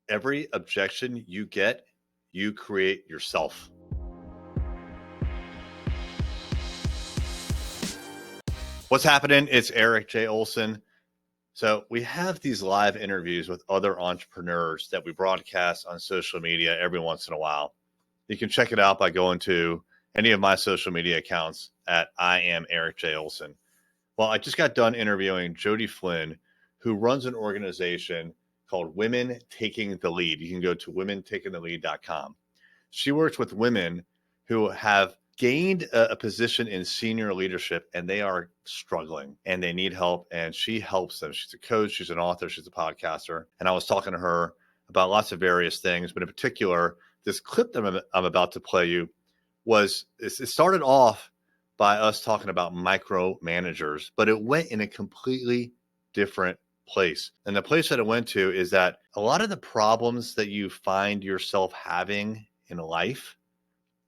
Every objection you get, you create yourself. What's happening? It's Erik J. Olson. So we have these live interviews with other entrepreneurs that we broadcast on social media every once in a while. You can check it out by going to any of my social media accounts at I am Erik J. Olson. Well, I just got done interviewing Jodi Flynn, who runs an organization called Women Taking the Lead. You can go to womentakingthelead.com. She works with women who have gained a position in senior leadership and they are struggling and they need help, and she helps them. She's a coach, she's an author, she's a podcaster. And I was talking to her about lots of various things, but in particular, this clip that I'm about to play you it started off by us talking about micromanagers, but it went in a completely different place. And the place that it went to is that a lot of the problems that you find yourself having in life,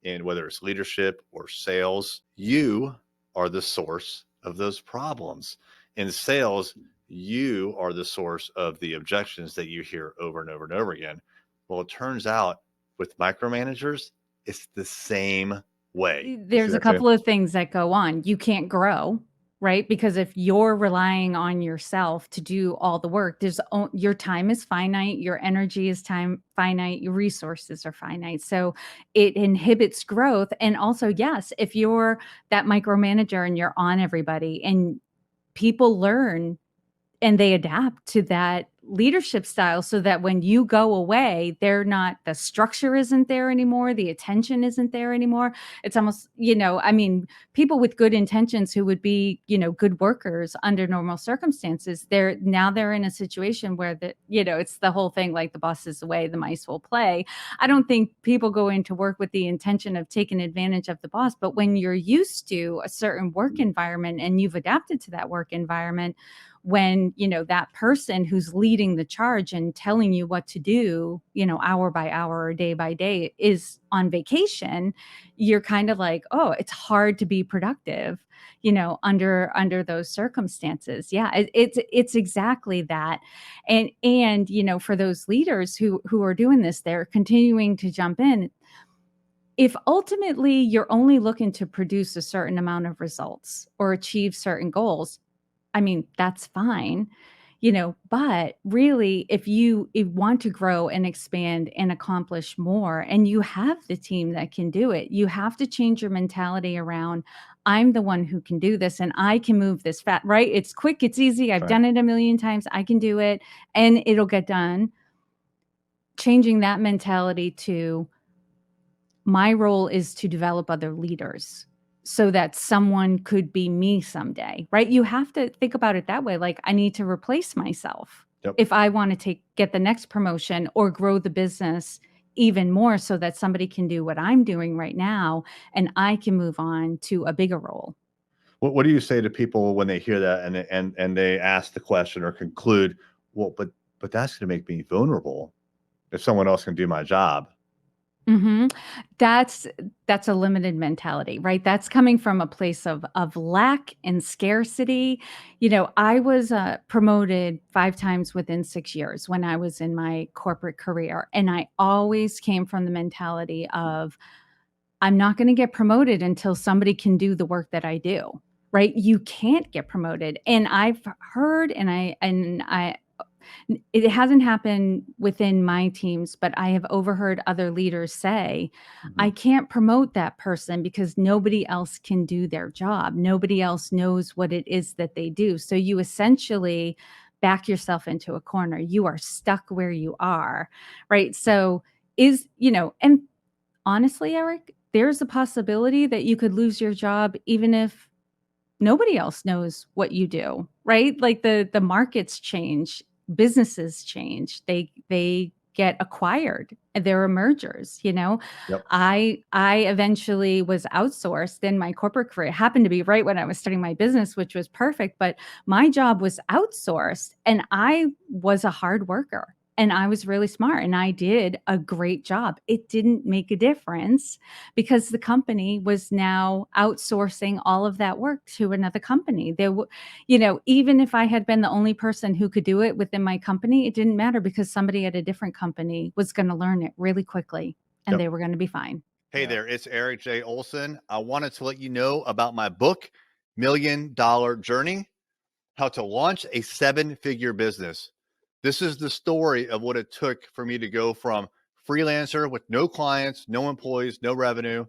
and whether it's leadership or sales, you are the source of those problems. In sales, you are the source of the objections that you hear over and over and over again. Well, it turns out with micromanagers, it's the same way. There's a couple of things that go on. You can't grow, right? Because if you're relying on yourself to do all the work, your time is finite, your energy is finite, your resources are finite. So it inhibits growth. And also, yes, if you're that micromanager and you're on everybody and people learn and they adapt to that leadership style, so that when you go away, the structure isn't there anymore. The attention isn't there anymore. It's almost, people with good intentions who would be, good workers under normal circumstances, they're in a situation where it's the whole thing, like the boss is away, the mice will play. I don't think people go into work with the intention of taking advantage of the boss, but when you're used to a certain work environment and you've adapted to that work environment, when, that person who's leading the charge and telling you what to do, hour by hour or day by day is on vacation, you're kind of like, oh, it's hard to be productive, under those circumstances. Yeah, it's exactly that. And, for those leaders who are doing this, they're continuing to jump in. If ultimately you're only looking to produce a certain amount of results or achieve certain goals, that's fine, but really, if you want to grow and expand and accomplish more, and you have the team that can do it, you have to change your mentality around, I'm the one who can do this and I can move this fast, right? It's quick, it's easy. I've done it a million times. I can do it and it'll get done. Changing that mentality to, my role is to develop other leaders, so that someone could be me someday, right? You have to think about it that way. Like, I need to replace myself if I want to get the next promotion or grow the business even more, so that somebody can do what I'm doing right now and I can move on to a bigger role. What do you say to people when they hear that and they ask the question or conclude, well, but that's going to make me vulnerable if someone else can do my job? Mm-hmm. That's a limited mentality, right? That's coming from a place of lack and scarcity. I was promoted 5 times within 6 years when I was in my corporate career. And I always came from the mentality of, I'm not going to get promoted until somebody can do the work that I do, right? You can't get promoted. And I've heard, it hasn't happened within my teams, but I have overheard other leaders say, I can't promote that person because nobody else can do their job. Nobody else knows what it is that they do. So you essentially back yourself into a corner. You are stuck where you are, right? So and honestly, Erik, there's a possibility that you could lose your job even if nobody else knows what you do, right? Like the markets change. Businesses change, they get acquired, there are mergers. I eventually was outsourced in my corporate career. It happened to be right when I was starting my business, which was perfect, but my job was outsourced and I was a hard worker And I was really smart and I did a great job. It didn't make a difference because the company was now outsourcing all of that work to another company. Even if I had been the only person who could do it within my company, it didn't matter because somebody at a different company was going to learn it really quickly and Yep. they were going to be fine. Hey Yeah. there, it's Erik J. Olson. I wanted to let you know about my book, $1 Million Journey: How to Launch a 7-Figure Business. This is the story of what it took for me to go from freelancer with no clients, no employees, no revenue,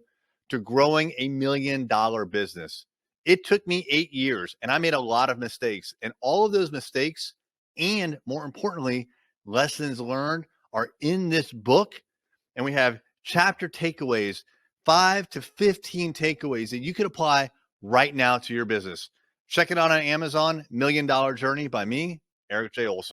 to growing a $1 million business. It took me 8 years and I made a lot of mistakes. And all of those mistakes, and more importantly, lessons learned, are in this book. And we have chapter takeaways, 5 to 15 takeaways that you could apply right now to your business. Check it out on Amazon, $1 Million Journey by me, Erik J. Olson.